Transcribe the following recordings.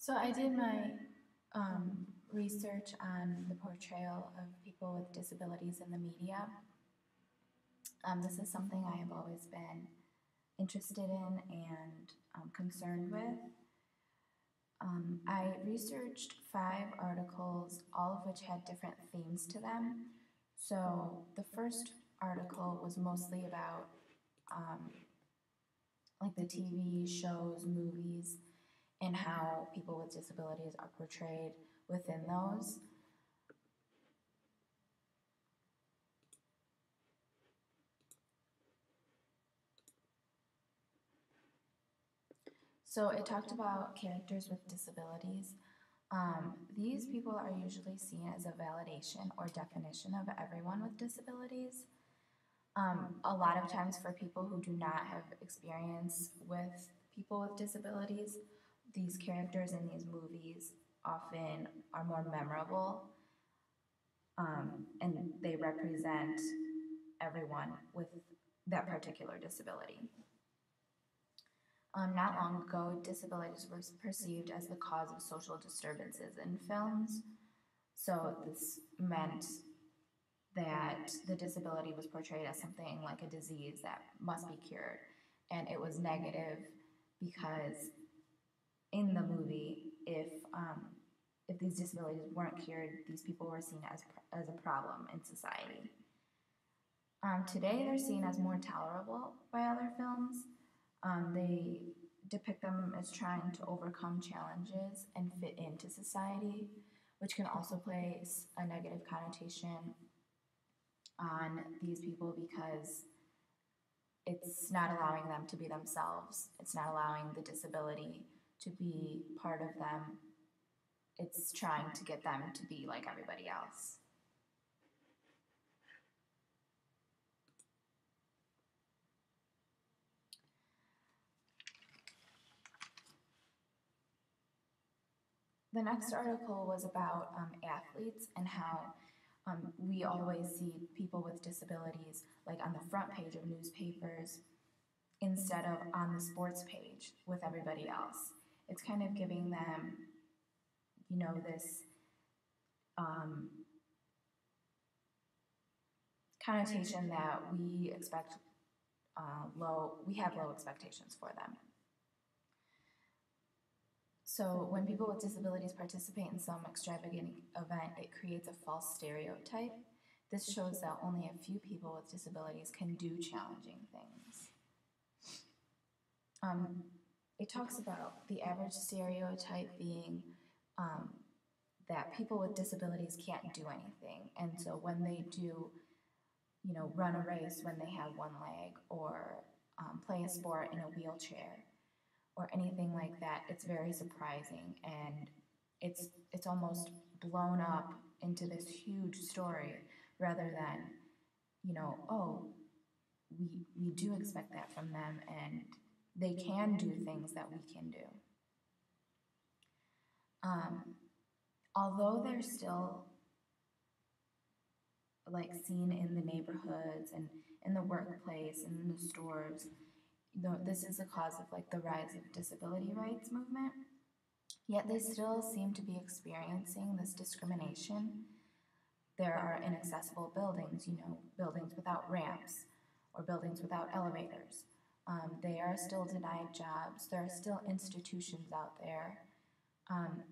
So I did my research on the portrayal of people with disabilities in the media. This is something I have always been interested in and concerned with. I researched 5 articles, all of which had different themes to them. So the first article was mostly about um, like the TV shows, movies, and how people with disabilities are portrayed within those. So it talked about characters with disabilities. These people are usually seen as a validation or definition of everyone with disabilities. A lot of times, for people who do not have experience with people with disabilities, these characters in these movies often are more memorable, and they represent everyone with that particular disability. Not long ago, disabilities were perceived as the cause of social disturbances in films. So this meant that the disability was portrayed as something like a disease that must be cured. And it was negative because in the movie, if these disabilities weren't cured, these people were seen as a problem in society. Today, they're seen as more tolerable by other films. They depict them as trying to overcome challenges and fit into society, which can also place a negative connotation on these people because it's not allowing them to be themselves. It's not allowing the disability to be part of them. It's trying to get them to be like everybody else. The next article was about athletes and how we always see people with disabilities like on the front page of newspapers instead of on the sports page with everybody else. It's kind of giving them, this connotation that we expect we have low expectations for them. So when people with disabilities participate in some extravagant event, it creates a false stereotype. This shows that only a few people with disabilities can do challenging things. It talks about the average stereotype being that people with disabilities can't do anything. And so when they do, run a race when they have one leg or play a sport in a wheelchair, or anything like that, it's very surprising, and it's almost blown up into this huge story rather than, oh, we do expect that from them, and they can do things that we can do. Although they're still like seen in the neighborhoods and in the workplace and in the stores, this is a cause of like the rise of disability rights movement, yet they still seem to be experiencing this discrimination. There are inaccessible buildings, buildings without ramps or buildings without elevators. They are still denied jobs. There are still institutions out there,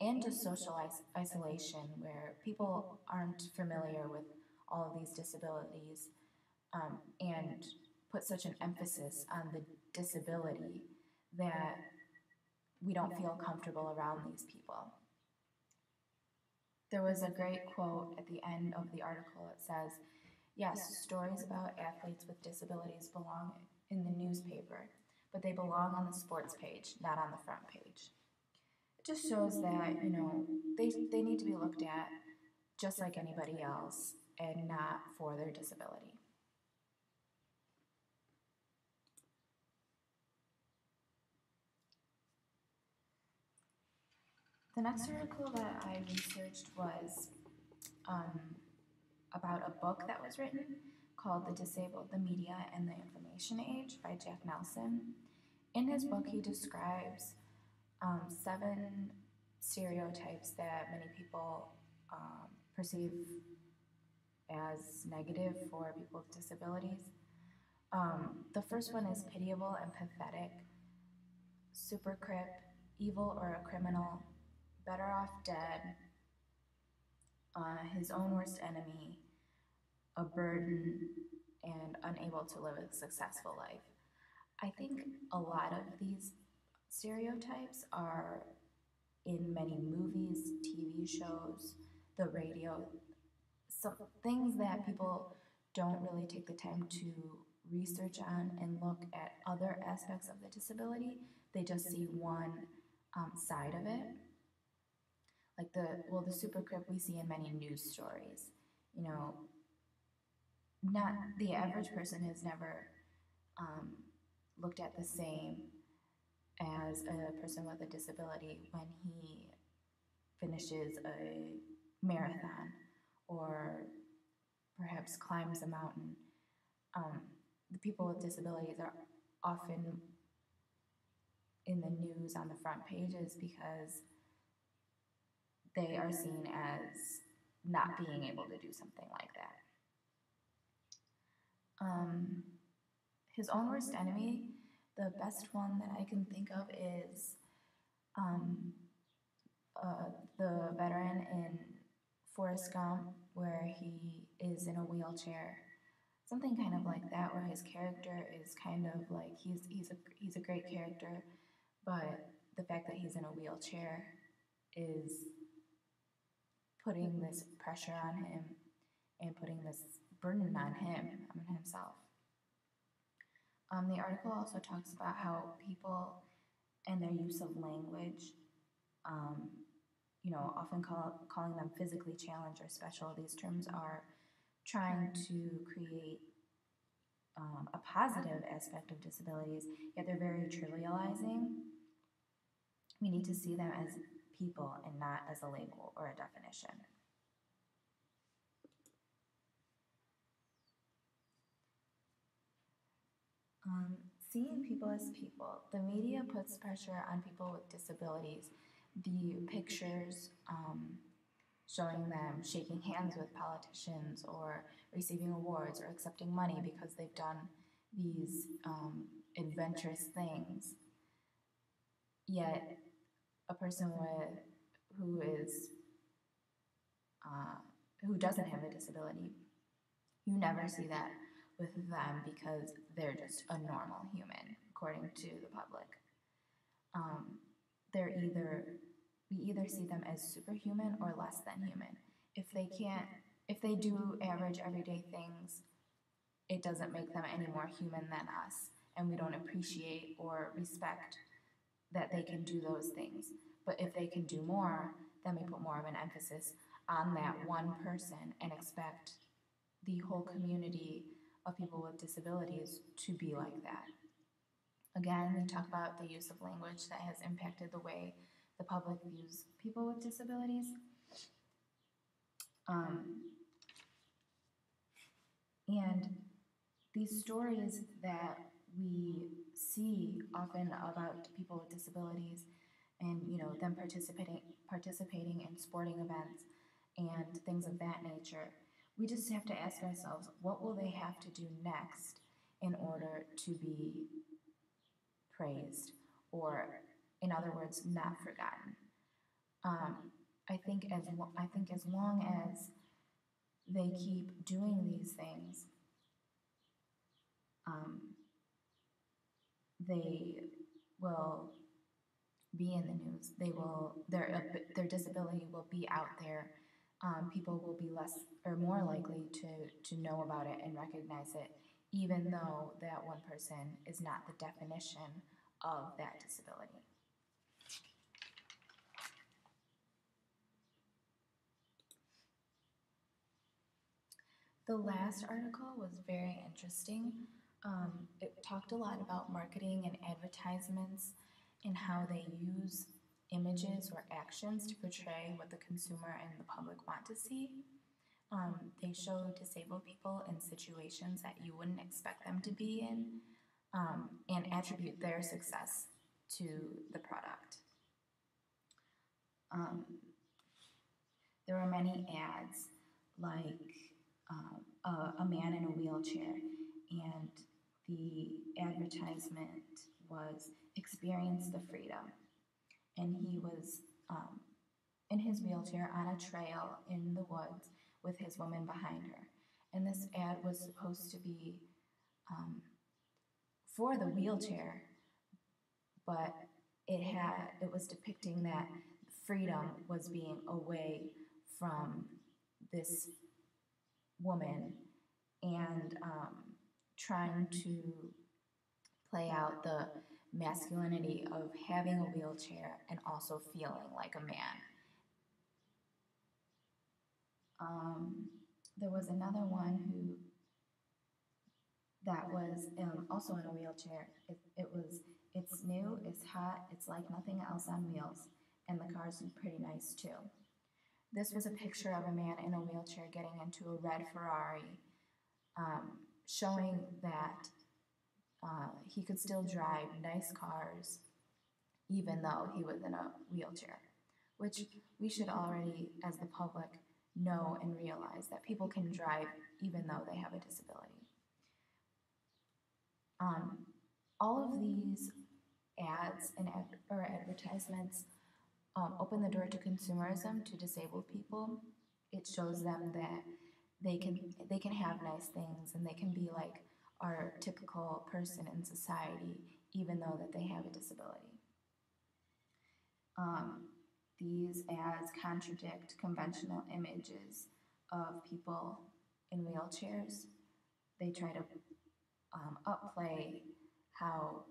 and just social isolation where people aren't familiar with all of these disabilities, and put such an emphasis on the disability that we don't feel comfortable around these people. There was a great quote at the end of the article. It says, "Yes, stories about athletes with disabilities belong in the newspaper, but they belong on the sports page, not on the front page." It just shows that, they need to be looked at just like anybody else and not for their disability. The next article that I researched was about a book that was written called The Disabled, the Media, and the Information Age by Jack Nelson. In his book, he describes 7 stereotypes that many people perceive as negative for people with disabilities. The first one is pitiable and pathetic, super crip, evil or a criminal, better off dead, his own worst enemy, a burden, and unable to live a successful life. I think a lot of these stereotypes are in many movies, TV shows, the radio, some things that people don't really take the time to research on and look at other aspects of the disability. They just see one side of it. Like the super crip we see in many news stories. You know, not the average person has never um, looked at the same as a person with a disability when he finishes a marathon or perhaps climbs a mountain. Um, the people with disabilities are often in the news on the front pages because they are seen as not being able to do something like that. His own worst enemy, the best one that I can think of is um, the veteran in Forrest Gump, where he is in a wheelchair, something kind of like that, where his character is kind of like he's a great character, but the fact that he's in a wheelchair is putting this pressure on him and putting this burden on himself. The article also talks about how people and their use of language, often calling them physically challenged or special. These terms are trying to create a positive aspect of disabilities, yet they're very trivializing. We need to see them as people and not as a label or a definition. Seeing people as people, the media puts pressure on people with disabilities. The pictures showing them shaking hands with politicians or receiving awards or accepting money because they've done these adventurous things. Yet, a person who doesn't have a disability, you never see that with them because they're just a normal human, according to the public. We either see them as superhuman or less than human. If they do average everyday things, it doesn't make them any more human than us, and we don't appreciate or respect that they can do those things. But if they can do more, then we put more of an emphasis on that one person and expect the whole community of people with disabilities to be like that. Again, we talk about the use of language that has impacted the way the public views people with disabilities. And these stories that we see often about people with disabilities and them participating in sporting events and things of that nature, we just have to ask ourselves, what will they have to do next in order to be praised, or in other words, not forgotten? I think as long as they keep doing these things, they will be in the news. Their disability will be out there. People will be less or more likely to know about it and recognize it, even though that one person is not the definition of that disability. The last article was very interesting. It talked a lot about marketing and advertisements and how they use images or actions to portray what the consumer and the public want to see. They show disabled people in situations that you wouldn't expect them to be in, and attribute their success to the product. Um, there were many ads like a man in a wheelchair, and the advertisement was experience the freedom. And he was in his wheelchair on a trail in the woods with his woman behind her. And this ad was supposed to be um, for the wheelchair, but it was depicting that freedom was being away from this woman and trying to play out the masculinity of having a wheelchair and also feeling like a man. There was another one who that was also in a wheelchair. It's new, it's hot, it's like nothing else on wheels, and the car's pretty nice too. This was a picture of a man in a wheelchair getting into a red Ferrari, showing that he could still drive nice cars even though he was in a wheelchair, which we should already, as the public, know and realize that people can drive even though they have a disability. All of these ads and advertisements open the door to consumerism to disabled people. It shows them that they can have nice things and they can be like our typical person in society, even though that they have a disability. These ads contradict conventional images of people in wheelchairs. They try to upplay how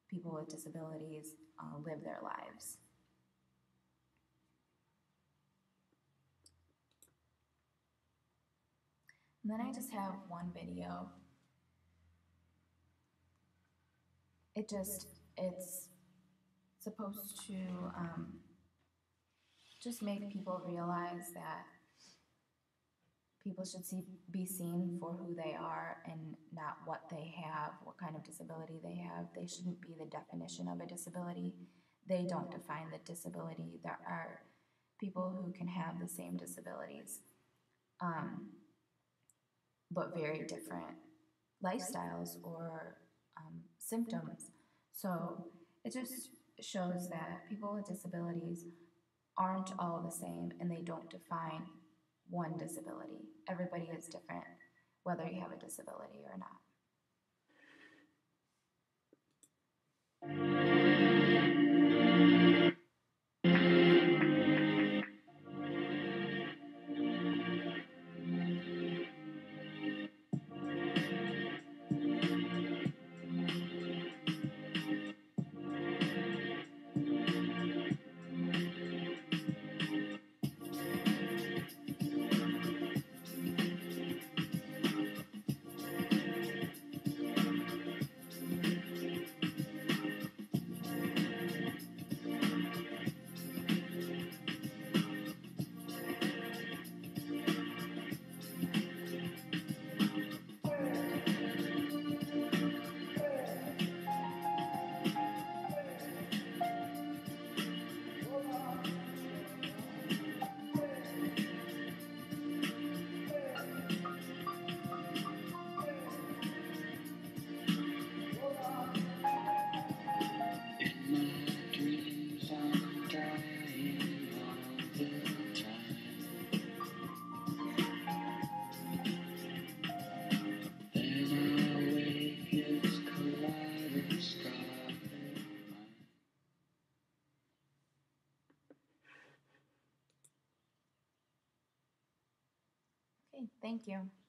people with disabilities live their lives. And then I just have one video. It's supposed to just make people realize that people should be seen for who they are and not what they have, what kind of disability they have. They shouldn't be the definition of a disability. They don't define the disability. There are people who can have the same disabilities, but very different lifestyles or symptoms. So it just shows that people with disabilities aren't all the same and they don't define one disability. Everybody is different, whether you have a disability or not. Okay, thank you.